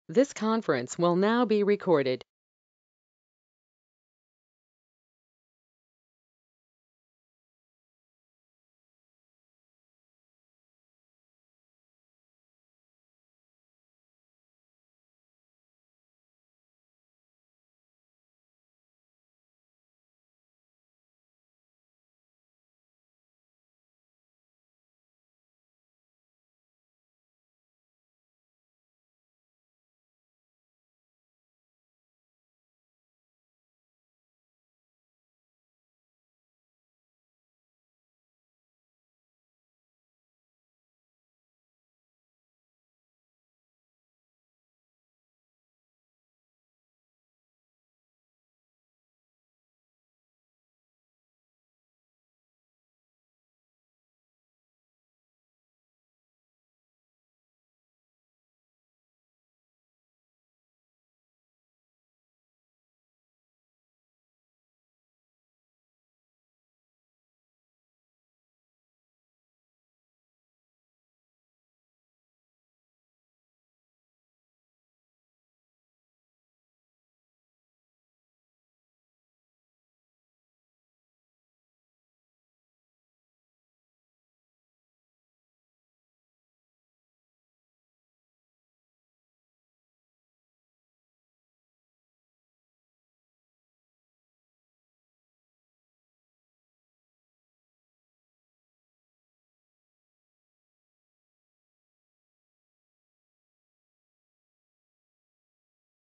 This conference will now be recorded.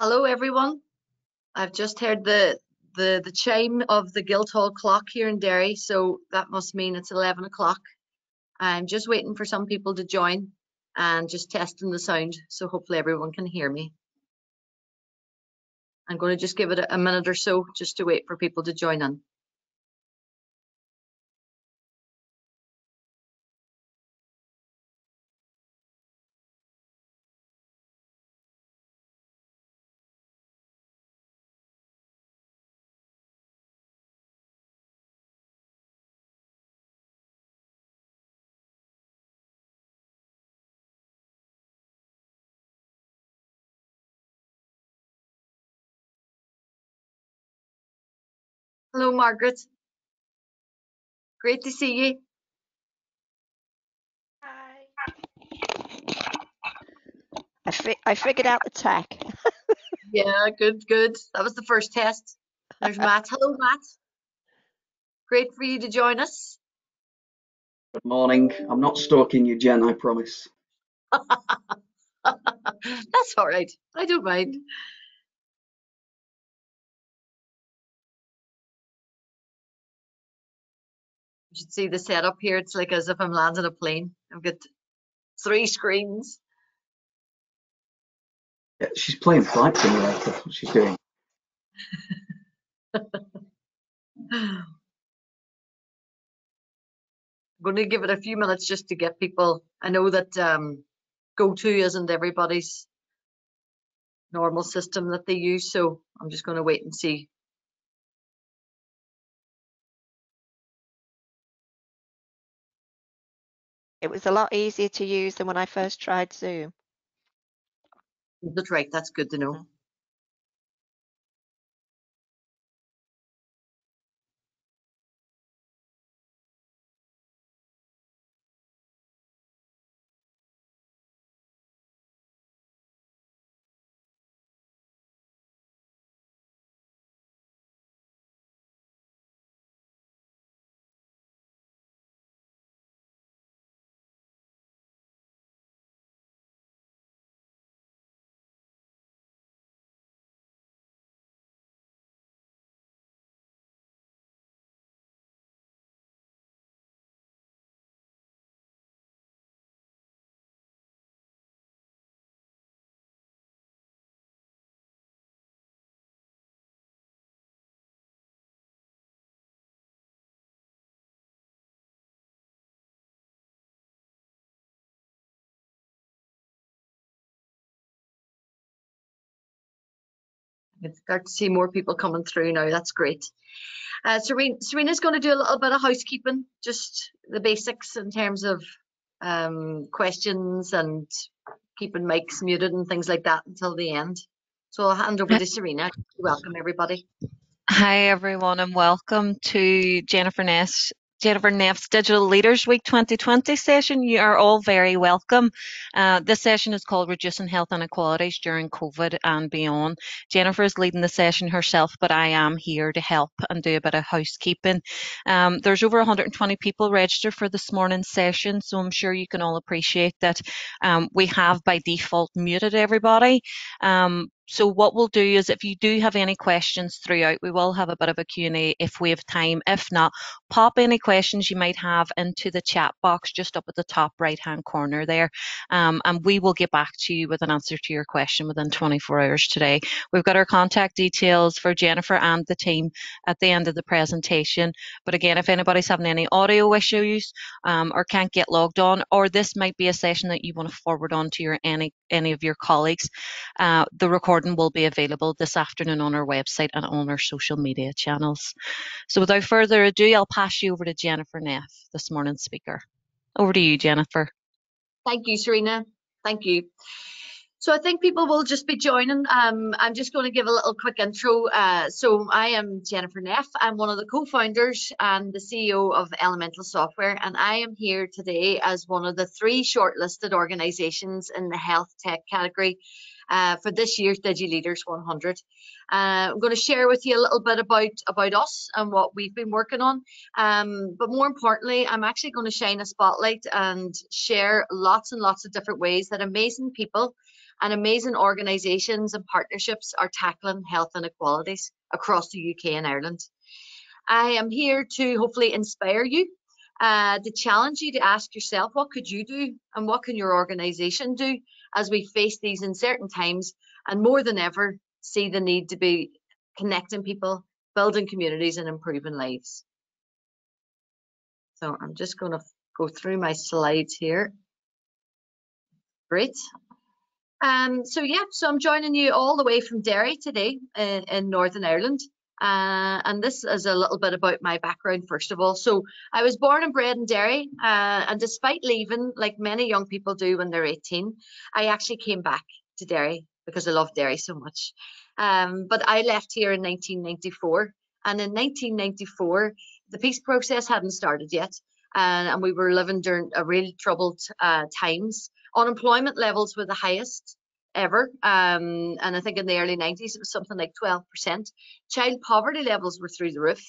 Hello, everyone. I've just heard the chime of the Guildhall clock here in Derry, so that must mean it's 11 o'clock. I'm just waiting for some people to join and just testing the sound, so hopefully everyone can hear me. I'm going to just give it a minute or so just to wait for people to join in. Hello, Margaret. Great to see you. Hi. I figured out the tech. Yeah, good. That was the first test. There's Matt. Hello, Matt. Great for you to join us. Good morning. I'm not stalking you, Jen, I promise. That's all right. I don't mind. You should see the setup here. It's like as if I'm landing a plane. I've got 3 screens. Yeah, she's playing Flight Simulator. That's what she's doing. I'm going to give it a few minutes just to get people. I know that go-to isn't everybody's normal system that they use, so I'm just going to wait and see. It was a lot easier to use than when I first tried Zoom. That's right. That's good to know. I can start to see more people coming through now. That's great. Serena's going to do a little bit of housekeeping, just the basics in terms of questions and keeping mics muted and things like that until the end. So I'll hand over to Serena. Welcome, everybody. Hi, everyone, and welcome to Jennifer Neff's Digital Leaders Week 2020 session. You are all very welcome. This session is called Reducing Health Inequalities During COVID and Beyond. Jennifer is leading the session herself, but I am here to help and do a bit of housekeeping. There's over 120 people registered for this morning's session, so I'm sure you can all appreciate that we have by default muted everybody. So what we'll do is, if you do have any questions throughout, we will have a bit of a Q&A if we have time. If not, pop any questions you might have into the chat box just up at the top right-hand corner there, and we will get back to you with an answer to your question within 24 hours today. We've got our contact details for Jennifer and the team at the end of the presentation. But again, if anybody's having any audio issues or can't get logged on, or this might be a session that you want to forward on to any of your colleagues, the recording will be available this afternoon on our website and on our social media channels. So without further ado, I'll pass you over to Jennifer Neff, this morning's speaker. Over to you, Jennifer. Thank you, Serena. Thank you. So I think people will just be joining. I'm just going to give a little quick intro. So I am Jennifer Neff. I'm one of the co-founders and the CEO of Elemental Software, and I am here today as one of the 3 shortlisted organizations in the health tech category for this year's Digi Leaders 100. I'm going to share with you a little bit about us and what we've been working on. But more importantly, I'm actually going to shine a spotlight and share lots and lots of different ways that amazing people and amazing organisations and partnerships are tackling health inequalities across the UK and Ireland. I am here to hopefully inspire you, to challenge you to ask yourself, what could you do and what can your organisation do as we face these uncertain times, and more than ever, see the need to be connecting people, building communities and improving lives. So I'm just going to go through my slides here. Great. So I'm joining you all the way from Derry today in Northern Ireland. And this is a little bit about my background, first of all. So I was born and bred in Derry, and despite leaving, like many young people do when they're 18, I actually came back to Derry because I love Derry so much. But I left here in 1994, and in 1994, the peace process hadn't started yet, and we were living during a really troubled times. Unemployment levels were the highest ever, and I think in the early 90s it was something like 12%. Child poverty levels were through the roof,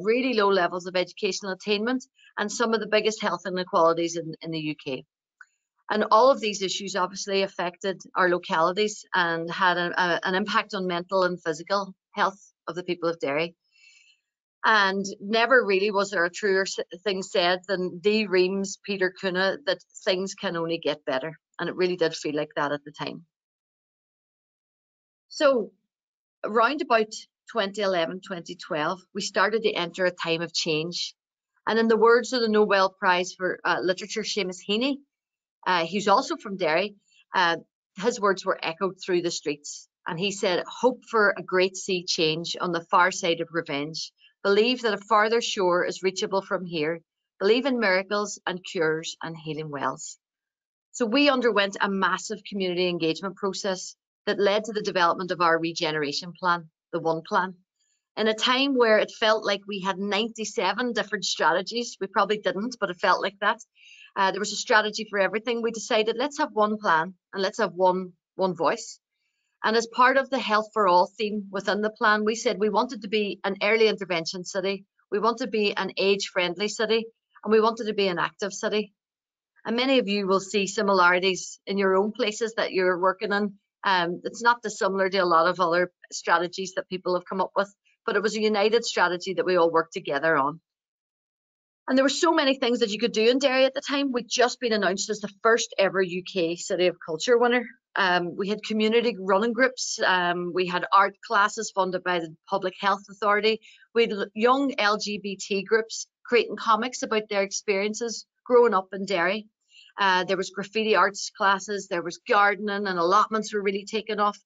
really low levels of educational attainment, and some of the biggest health inequalities in the UK. And all of these issues obviously affected our localities and had an impact on mental and physical health of the people of Derry. And never really was there a truer thing said than D. Reams, Peter Kuna, that things can only get better. And it really did feel like that at the time. So around about 2011, 2012, we started to enter a time of change. And in the words of the Nobel Prize for Literature, Seamus Heaney, who's also from Derry, his words were echoed through the streets. And he said, "Hope for a great sea change on the far side of revenge. Believe that a farther shore is reachable from here. Believe in miracles and cures and healing wells." So we underwent a massive community engagement process that led to the development of our regeneration plan, the One Plan. In a time where it felt like we had 97 different strategies, we probably didn't, but it felt like that. There was a strategy for everything. We decided, let's have one plan and let's have one voice. And as part of the Health for All theme within the plan, we said we wanted to be an early intervention city, we wanted to be an age-friendly city, and we wanted to be an active city. And many of you will see similarities in your own places that you're working in. It's not dissimilar to a lot of other strategies that people have come up with, but it was a united strategy that we all worked together on. And there were so many things that you could do in Derry at the time. We'd just been announced as the first ever UK City of Culture winner. We had community running groups. We had art classes funded by the Public Health Authority. We had young LGBT groups creating comics about their experiences growing up in Derry. There was graffiti arts classes, there was gardening, and allotments were really taken off.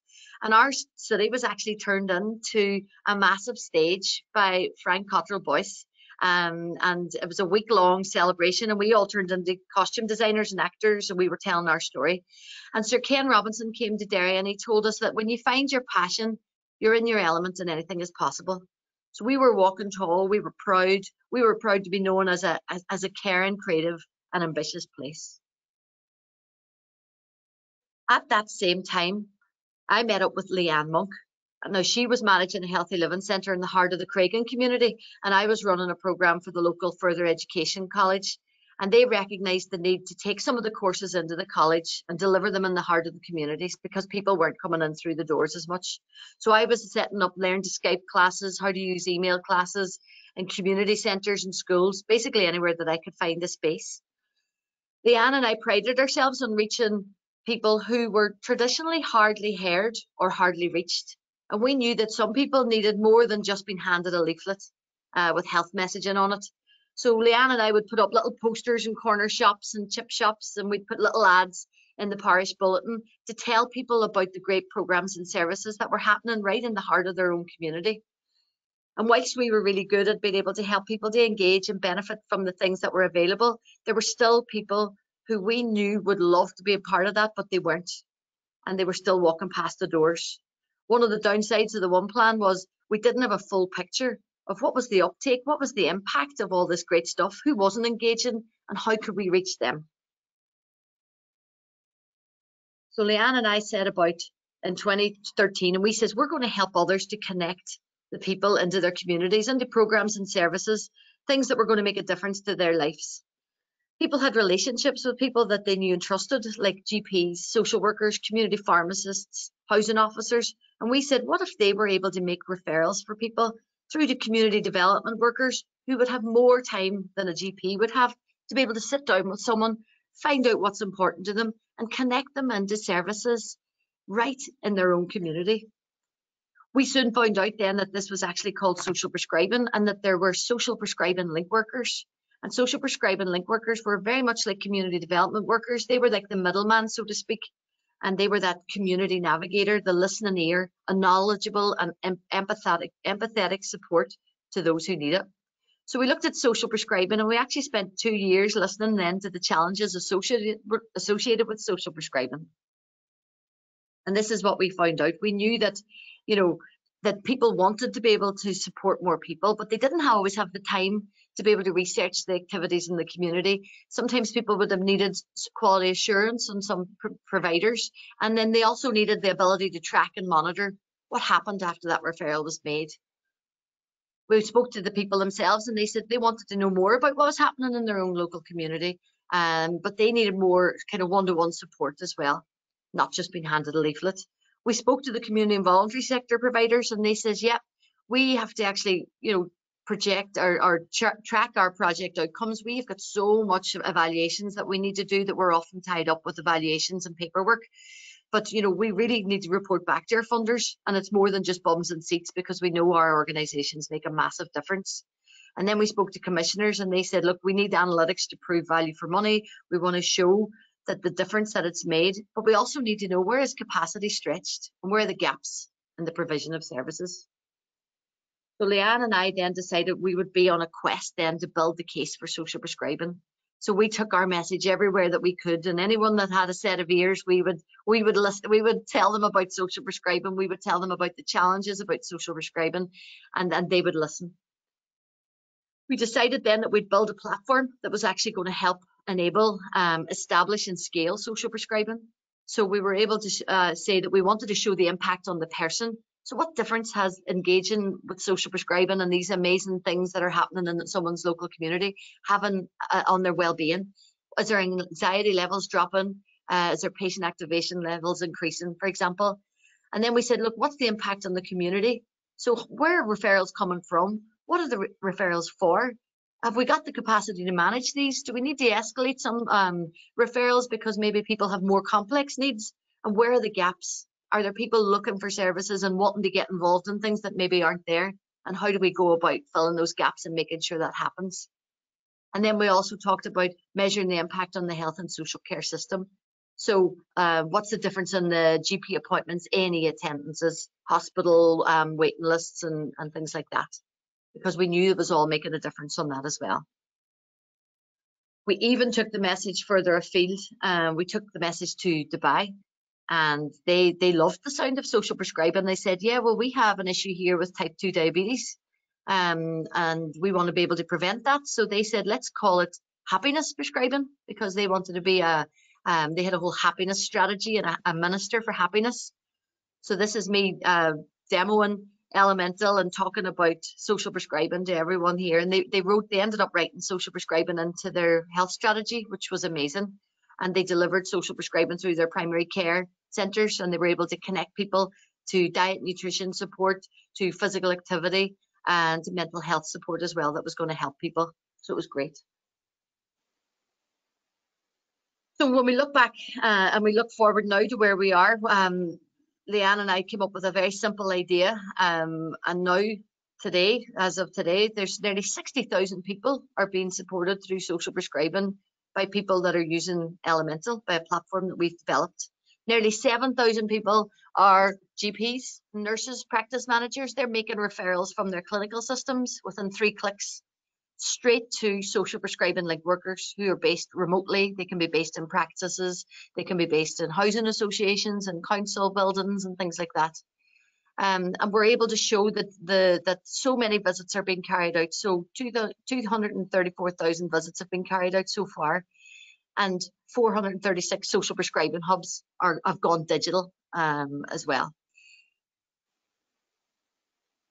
And our city was actually turned into a massive stage by Frank Cottrell Boyce. And it was a week-long celebration, and we all turned into costume designers and actors, and we were telling our story. And Sir Ken Robinson came to Derry, and he told us that when you find your passion, you're in your element and anything is possible. So we were walking tall, we were proud to be known as a caring, creative and ambitious place. At that same time, I met up with Leanne Monk. Now, she was managing a healthy living centre in the heart of the Craigan community, and I was running a programme for the local further education college. And they recognised the need to take some of the courses into the college and deliver them in the heart of the communities because people weren't coming in through the doors as much. So I was setting up learn to Skype classes, how to use email classes in community centres and schools, basically anywhere that I could find a space. Leanne and I prided ourselves on reaching people who were traditionally hardly heard or hardly reached. And we knew that some people needed more than just being handed a leaflet with health messaging on it. So Leanne and I would put up little posters in corner shops and chip shops, and we'd put little ads in the parish bulletin to tell people about the great programmes and services that were happening right in the heart of their own community. And whilst we were really good at being able to help people to engage and benefit from the things that were available, there were still people who we knew would love to be a part of that, but they weren't. And they were still walking past the doors. One of the downsides of the one plan was we didn't have a full picture of what was the uptake, what was the impact of all this great stuff, who wasn't engaging, and how could we reach them. So Leanne and I set about in 2013, and we says we're going to help others to connect the people into their communities, into programmes and services, things that were going to make a difference to their lives. People had relationships with people that they knew and trusted, like GPs, social workers, community pharmacists, housing officers. And we said, what if they were able to make referrals for people through to community development workers who would have more time than a GP would have to be able to sit down with someone, find out what's important to them and connect them into services right in their own community. We soon found out then that this was actually called social prescribing, and that there were social prescribing link workers. And social prescribing link workers were very much like community development workers. They were like the middleman, so to speak. And they were that community navigator, the listening ear, a knowledgeable and empathetic support to those who need it. So we looked at social prescribing, and we actually spent 2 years listening then to the challenges associated with social prescribing. And this is what we found out. We knew that, that people wanted to be able to support more people, but they didn't always have the time to be able to research the activities in the community. Sometimes people would have needed quality assurance on some providers, and then they also needed the ability to track and monitor what happened after that referral was made. We spoke to the people themselves, and they said they wanted to know more about what was happening in their own local community, but they needed more kind of one-to-one support as well, not just being handed a leaflet. We spoke to the community and voluntary sector providers, and they says, yeah, we have to actually, project or track our project outcomes. We've got so much evaluations that we need to do that we're often tied up with evaluations and paperwork. But, we really need to report back to our funders, and it's more than just bums and seats, because we know our organisations make a massive difference. And then we spoke to commissioners, and they said, look, we need analytics to prove value for money. We want to show that the difference that it's made, but we also need to know where is capacity stretched and where are the gaps in the provision of services. So Leanne and I then decided we would be on a quest then to build the case for social prescribing. So we took our message everywhere that we could, and anyone that had a set of ears, we would tell them about social prescribing. We would tell them about the challenges about social prescribing, and they would listen. We decided then that we'd build a platform that was actually going to help enable, establish and scale social prescribing. So we were able to say that we wanted to show the impact on the person. So what difference has engaging with social prescribing and these amazing things that are happening in someone's local community having on their well-being? Is their anxiety levels dropping? Is their patient activation levels increasing, for example? And then we said, look, what's the impact on the community? So where are referrals coming from? What are the referrals for? Have we got the capacity to manage these? Do we need to escalate some referrals because maybe people have more complex needs? And where are the gaps? Are there people looking for services and wanting to get involved in things that maybe aren't there? And how do we go about filling those gaps and making sure that happens? And then we also talked about measuring the impact on the health and social care system. So what's the difference in the GP appointments, A&E attendances, hospital waiting lists and things like that? because we knew it was all making a difference on that as well. We even took the message further afield. We took the message to Dubai, and they loved the sound of social prescribing. They said, yeah, well, we have an issue here with type 2 diabetes, and we want to be able to prevent that. So they said, let's call it happiness prescribing, because they wanted to be they had a whole happiness strategy and a minister for happiness. So this is me demoing Elemental and talking about social prescribing to everyone here. And they ended up writing social prescribing into their health strategy, which was amazing. And they delivered social prescribing through their primary care centres, and they were able to connect people to diet, nutrition support, to physical activity, and mental health support as well that was going to help people. So it was great. So when we look back and we look forward now to where we are, Leanne and I came up with a very simple idea, and now today, as of today, there's nearly 60,000 people are being supported through social prescribing by people that are using Elemental, by a platform that we've developed. Nearly 7,000 people are GPs, nurses, practice managers. They're making referrals from their clinical systems within 3 clicks straight to social prescribing link workers who are based remotely. They can be based in practices, they can be based in housing associations and council buildings and things like that. And we're able to show that so many visits are being carried out. So 234,000 visits have been carried out so far, and 436 social prescribing hubs have gone digital as well.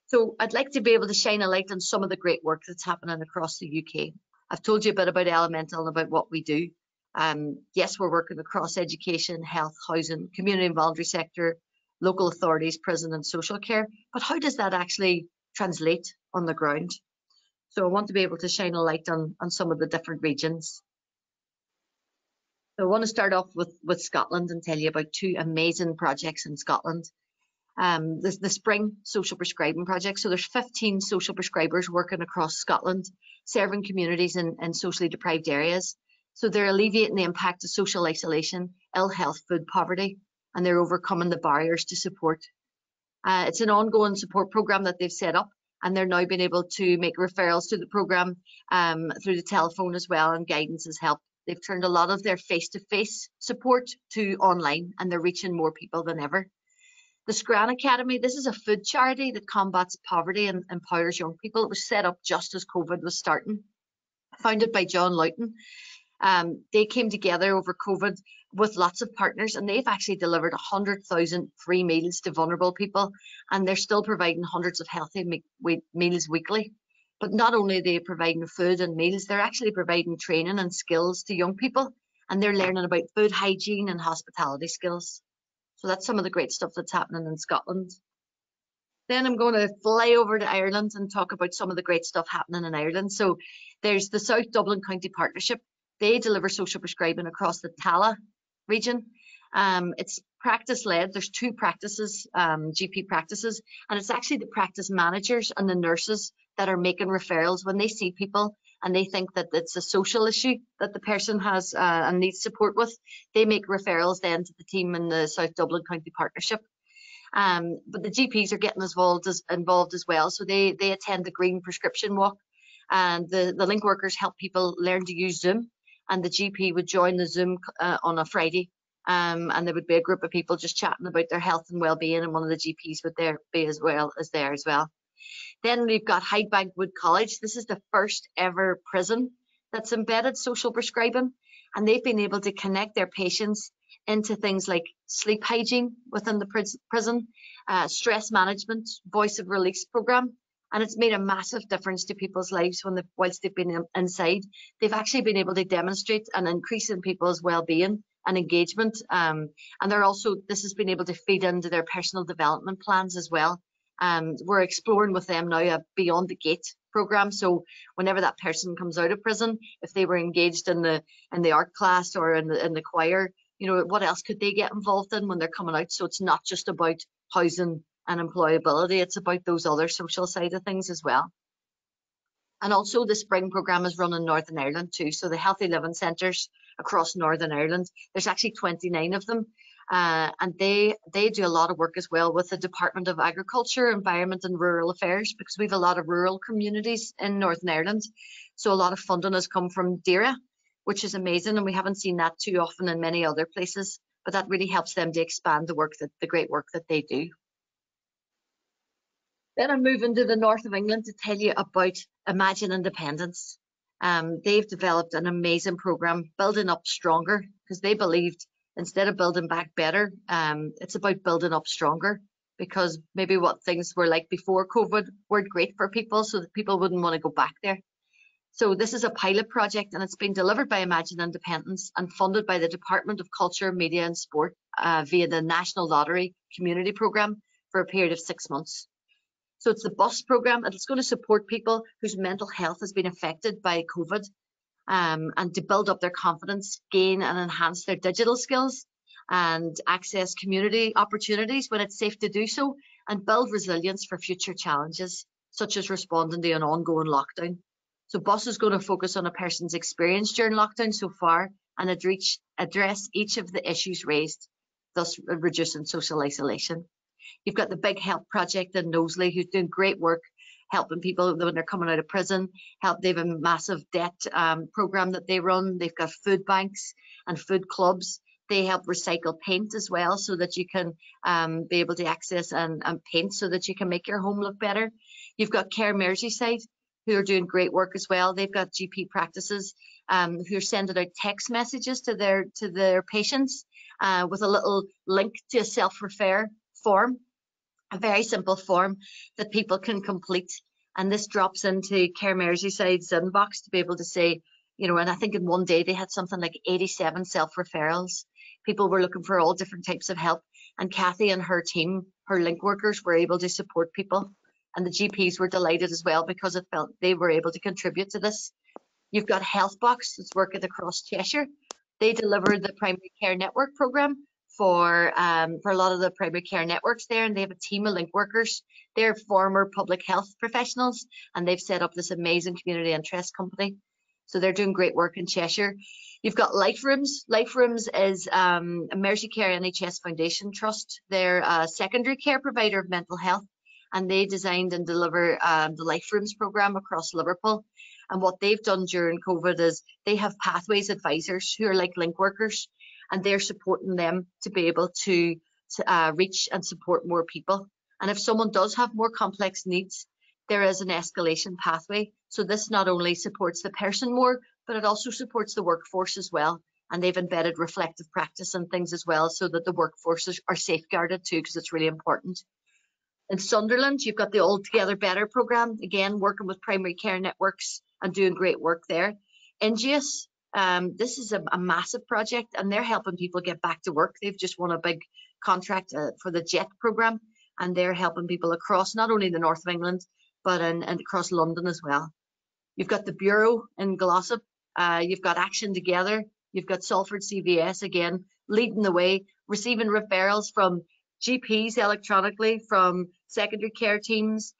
So I'd like to be able to shine a light on some of the great work that's happening across the UK. I've told you a bit about Elemental and about what we do. Yes, we're working across education, health, housing, community and voluntary sector, local authorities, prison and social care. But how does that actually translate on the ground? So I want to be able to shine a light on some of the different regions. So I want to start off with Scotland and tell you about 2 amazing projects in Scotland. The Spring Social Prescribing Project. So there's 15 social prescribers working across Scotland, serving communities in socially deprived areas. So they're alleviating the impact of social isolation, ill health, food poverty, and they're overcoming the barriers to support. It's an ongoing support program that they've set up, and they're now being able to make referrals to the program through the telephone as well, and guidance has helped. They've turned a lot of their face-to-face support to online, and they're reaching more people than ever. The Scran Academy, this is a food charity that combats poverty and empowers young people. It was set up just as COVID was starting, founded by John Loughton. They came together over COVID with lots of partners, and they've actually delivered 100,000 free meals to vulnerable people, and they're still providing hundreds of healthy meals weekly. But not only are they providing food and meals, they're actually providing training and skills to young people, and they're learning about food hygiene and hospitality skills. So that's some of the great stuff that's happening in Scotland. Then I'm going to fly over to Ireland and talk about some of the great stuff happening in Ireland. So there's the South Dublin County Partnership. They deliver social prescribing across the Tallaght region. It's practice-led. There's 2 practices, GP practices, and it's actually the practice managers and the nurses that are making referrals when they see people and they think that it's a social issue that the person has and needs support with. They make referrals then to the team in the South Dublin County Partnership. But the GPs are getting involved as well. So they attend the Green Prescription Walk, and the link workers help people learn to use Zoom, and the GP would join the Zoom on a Friday, and there would be a group of people just chatting about their health and well-being, and one of the GPs would be there as well. Then we've got Hydebank Wood College. This is the first ever prison that's embedded social prescribing, and they've been able to connect their patients into things like sleep hygiene within the prison, stress management, voice of release program, and it's made a massive difference to people's lives whilst they've been inside. They've actually been able to demonstrate an increase in people's well-being and engagement, and this has been able to feed into their personal development plans as well. We're exploring with them now a Beyond the Gate program. So whenever that person comes out of prison, if they were engaged in the art class or in the choir, what else could they get involved in when they're coming out? So it's not just about housing and employability, it's about those other social side of things as well. And also the Spring programme is run in Northern Ireland too. So the Healthy Living Centres across Northern Ireland, there's actually 29 of them. and they do a lot of work as well with the Department of Agriculture, Environment and Rural Affairs, because we have a lot of rural communities in Northern Ireland. So a lot of funding has come from DAERA, which is amazing, and we haven't seen that too often in many other places, but that really helps them to expand the great work that they do. Then I'm moving to the north of England to tell you about Imagine Independence. They've developed an amazing program, Building Up Stronger, because they believed instead of building back better, it's about building up stronger, because maybe what things were like before COVID weren't great for people, so that people wouldn't want to go back there. So this is a pilot project, and it's been delivered by Imagine Independence and funded by the Department of Culture, Media and Sport via the National Lottery Community Programme for a period of 6 months. So it's the BUS programme, and it's going to support people whose mental health has been affected by COVID, and to build up their confidence, gain and enhance their digital skills, and access community opportunities when it's safe to do so, and build resilience for future challenges, such as responding to an ongoing lockdown. So BUS is going to focus on a person's experience during lockdown so far and address each of the issues raised, thus reducing social isolation. You've got the Big Help Project in Knowsley, who's doing great work helping people when they're coming out of prison. They have a massive debt program that they run. They've got food banks and food clubs. They help recycle paint as well, so that you can be able to access and paint so that you can make your home look better. You've got Care Merseyside, who are doing great work as well. They've got GP practices who are sending out text messages to their patients with a little link to a self-refer form, a very simple form that people can complete. And this drops into Care Merseyside's inbox to be able to say, and I think in one day they had something like 87 self-referrals. People were looking for all different types of help. And Kathy and her team, her link workers, were able to support people. And the GPs were delighted as well, because it felt they were able to contribute to this. You've got Healthbox that's working across Cheshire. They deliver the primary care network program for a lot of the primary care networks there, and they have a team of link workers. They're former public health professionals, and they've set up this amazing community interest company. So they're doing great work in Cheshire. You've got Life Rooms. Life Rooms is a Merseycare NHS Foundation Trust. They're a secondary care provider of mental health, and they designed and deliver the Life Rooms program across Liverpool. And what they've done during COVID is they have pathways advisors who are like link workers, and they're supporting them to be able to reach and support more people. And if someone does have more complex needs, there is an escalation pathway. So this not only supports the person more, but it also supports the workforce as well. And they've embedded reflective practice and things as well, so that the workforces are safeguarded too, because it's really important. In Sunderland, you've got the All Together Better programme, again, working with primary care networks and doing great work there. NGS, this is a massive project, and they're helping people get back to work. They've just won a big contract for the JET programme, and they're helping people across not only the north of England, but and across London as well. You've got the Bureau in Glossop. You've got Action Together. You've got Salford CVS, again, leading the way, receiving referrals from GPs electronically, from secondary care teams,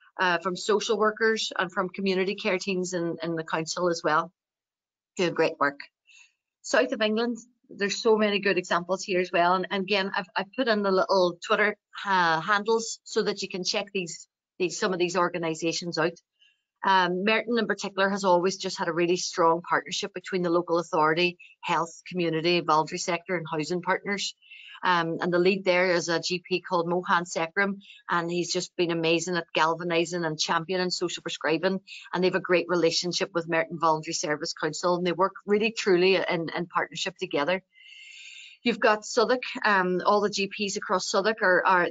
from social workers, and from community care teams in the council as well. Doing great work. South of England, there's so many good examples here as well. And again, I've put in the little Twitter handles so that you can check some of these organisations out. Merton in particular has always just had a really strong partnership between the local authority, health, community, voluntary sector and housing partners. And the lead there is a GP called Mohan Sekram, and he's just been amazing at galvanising and championing social prescribing. And they have a great relationship with Merton Voluntary Service Council, and they work really truly in partnership together. You've got Southwark, all the GPs across Southwark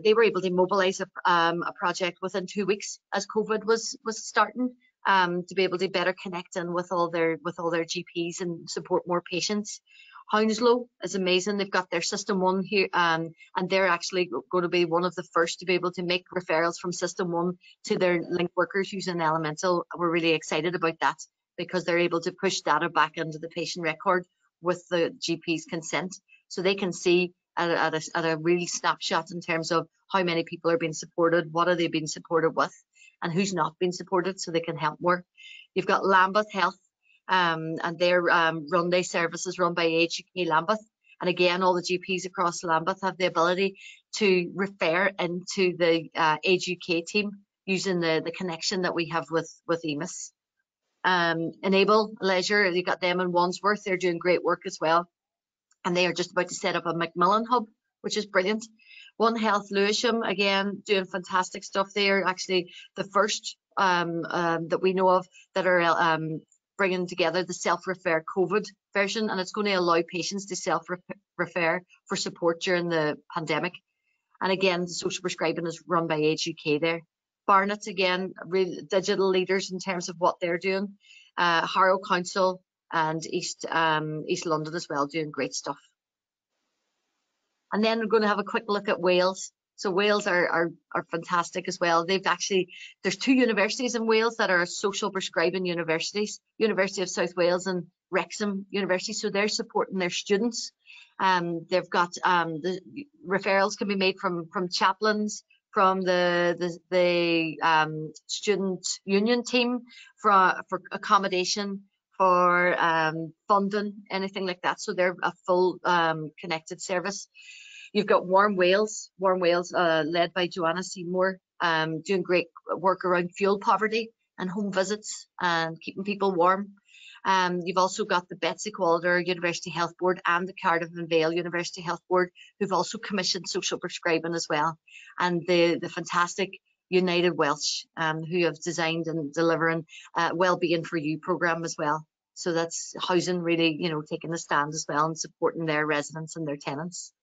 they were able to mobilise a project within 2 weeks as COVID was starting, to be able to better connect in with all their GPs and support more patients. Hounslow is amazing. They've got their System 1 here, and they're actually going to be one of the first to be able to make referrals from System 1 to their link workers using Elemental. We're really excited about that, because they're able to push data back into the patient record with the GP's consent, so they can see at a real snapshot in terms of how many people are being supported, what are they being supported with, and who's not being supported, so they can help more. You've got Lambeth Health, and their Runday services run by Age UK Lambeth, And again, all the GPs across Lambeth have the ability to refer into the Age UK team using the connection that we have with EMIS. Enable Leisure, you got them in Wandsworth, they're doing great work as well. And they are just about to set up a Macmillan hub, which is brilliant. One Health Lewisham, again, doing fantastic stuff. They are actually the first that we know of that are bringing together the self-refer COVID version, and it's going to allow patients to self-refer for support during the pandemic. And again, the social prescribing is run by Age UK there. Barnet, again, digital leaders in terms of what they're doing. Harrow Council and East London as well, doing great stuff. And then we're going to have a quick look at Wales. So Wales are fantastic as well. There's 2 universities in Wales that are social prescribing universities, University of South Wales and Wrexham University. So they're supporting their students. They've got the referrals can be made from chaplains, from the student union team, for accommodation, for funding, anything like that. So they're a full connected service. You've got Warm Wales, led by Joanna Seymour, doing great work around fuel poverty and home visits and keeping people warm. You've also got the Betsy Calder University Health Board and the Cardiff and Vale University Health Board, who've also commissioned social prescribing as well. And the fantastic United Welsh, who have designed and delivering Wellbeing for You programme as well. So that's housing really, taking a stand as well and supporting their residents and their tenants.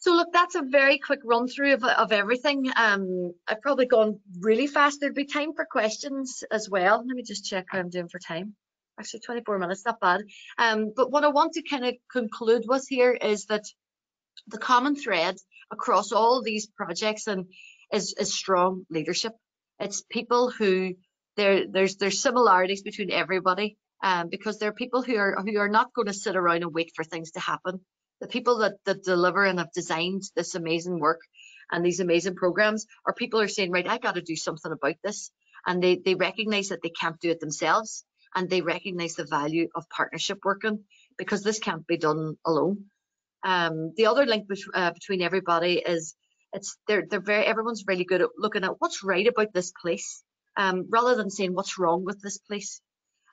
So look, that's a very quick run through of everything. I've probably gone really fast. There'd be time for questions as well. Let me just check how I'm doing for time. Actually, 24 minutes, not bad. But what I want to kind of conclude with here is that the common thread across all these projects is strong leadership. It's people who there's similarities between everybody, because there are people who are not going to sit around and wait for things to happen. The people that deliver and have designed this amazing work and these amazing programs are people who are saying, right, I got to do something about this. And they recognize that they can't do it themselves, and they recognize the value of partnership working, because this can't be done alone. The other link between everybody is everyone's really good at looking at what's right about this place, rather than saying what's wrong with this place.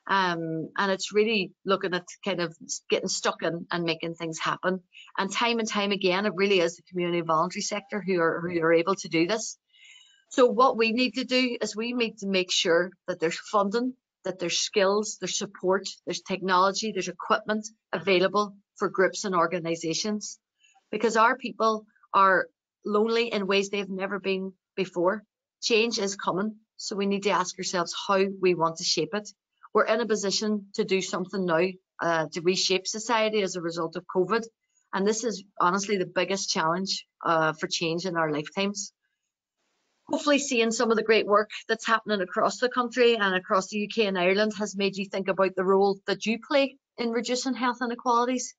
And it's really looking at kind of getting stuck in and making things happen. And time again, it really is the community voluntary sector who are able to do this. So what we need to do is we need to make sure that there's funding, that there's skills, there's support, there's technology, there's equipment available for groups and organizations, because our people are lonely in ways they've never been before. Change is coming, so we need to ask ourselves how we want to shape it. We're in a position to do something now to reshape society as a result of COVID. And this is honestly the biggest challenge for change in our lifetimes. Hopefully seeing some of the great work that's happening across the country and across the UK and Ireland has made you think about the role that you play in reducing health inequalities.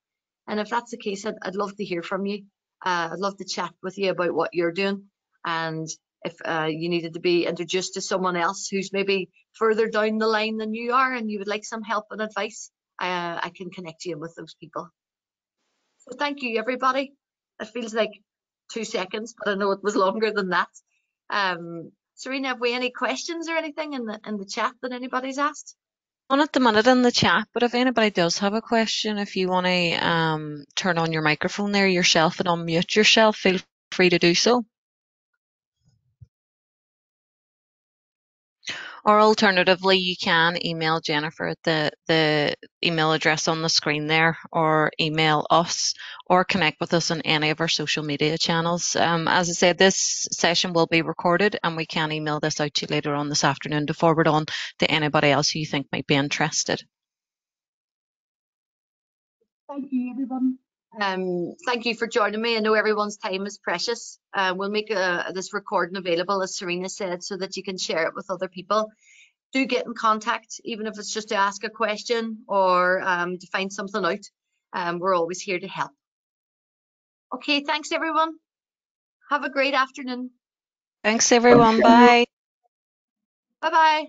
And if that's the case, I'd love to hear from you. I'd love to chat with you about what you're doing. And if you needed to be introduced to someone else who's maybe further down the line than you are and you would like some help and advice, I can connect you with those people. So thank you, everybody. It feels like 2 seconds, but I know it was longer than that. Serena, have we any questions or anything in the chat that anybody's asked? Not at the minute in the chat, but if anybody does have a question, if you want to turn on your microphone there yourself and unmute yourself, feel free to do so. Or alternatively, you can email Jennifer at the email address on the screen there, or email us, or connect with us on any of our social media channels. As I said, this session will be recorded, and we can email this out to you later on this afternoon to forward on to anybody else who you think might be interested. Thank you, everyone. Thank you for joining me. I know everyone's time is precious. We'll make this recording available, as Serena said, so that you can share it with other people. Do get in contact, even if it's just to ask a question or to find something out. We're always here to help. Okay, thanks everyone. Have a great afternoon. Thanks everyone. Bye. Bye-bye.